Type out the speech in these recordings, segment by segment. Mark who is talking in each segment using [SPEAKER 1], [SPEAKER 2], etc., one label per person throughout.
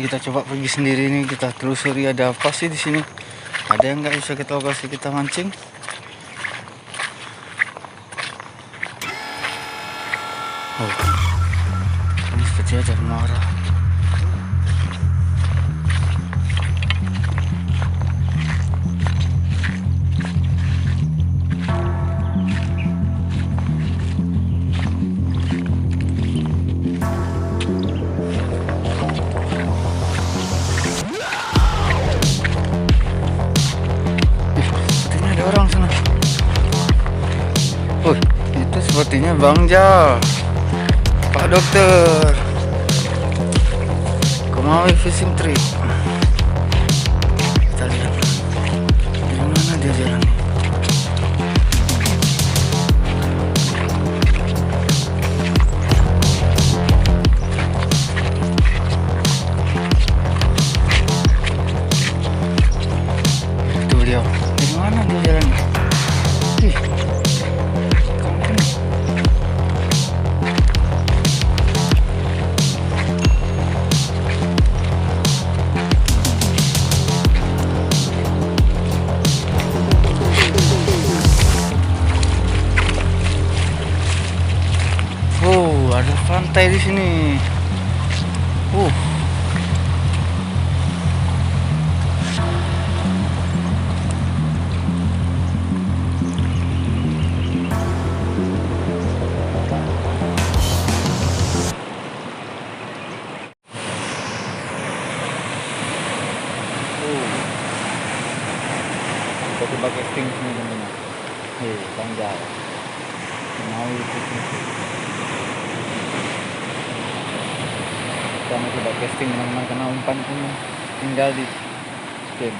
[SPEAKER 1] Nih kita coba pergi sendiri nih, kita telusuri ada apa sih di sini. Ada yang nggak bisa kita lokasi kita mancing? Oh, ini seperti ada muara. Orang sana. Itu sepertinya Bang Jal, Pak Dokter Komawi Fishing Trip. Kita lihat di mana dia jalan. Itu dia. Di mana dia jalan? Ada pantai di sini. Kita coba casting sini teman-teman. Bang Jal mau itu. Kita mau coba casting teman-teman karena umpan punya tinggal di game.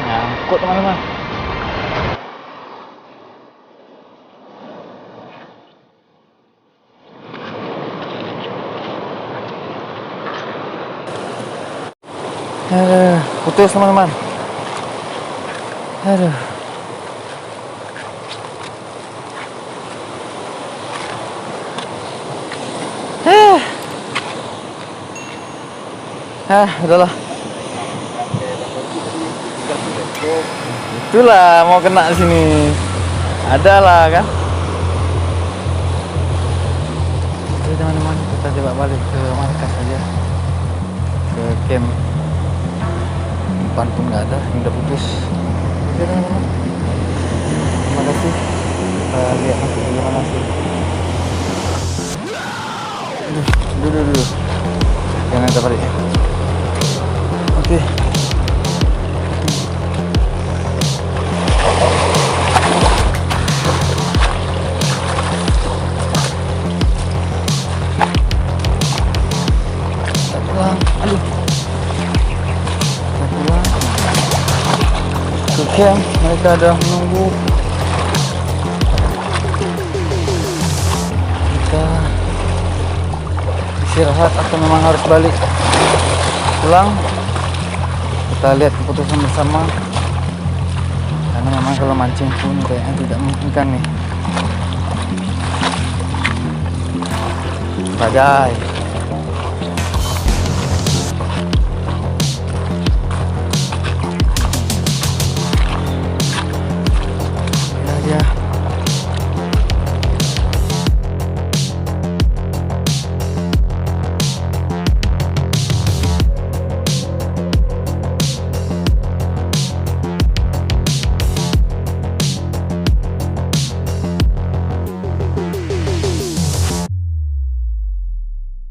[SPEAKER 1] Nyangkut teman-teman. Putus teman-teman. Aduh. Udahlah. Itulah mau kena sini. Ada lah kan. teman-teman, kita coba balik ke markas saja, ke camp. Depan pun nggak ada, yang udah putus. Oke teman-teman, terima kasih. Kita lihat nanti bagaimana sih. Dulu jangan terbalik. Oke. Aduh, pulang ke camp, mereka ada menunggu. Kita istirahat atau memang harus balik pulang? Kita lihat keputusan bersama, karena memang kalau mancing pun kayaknya tidak memungkinkan nih. Bye.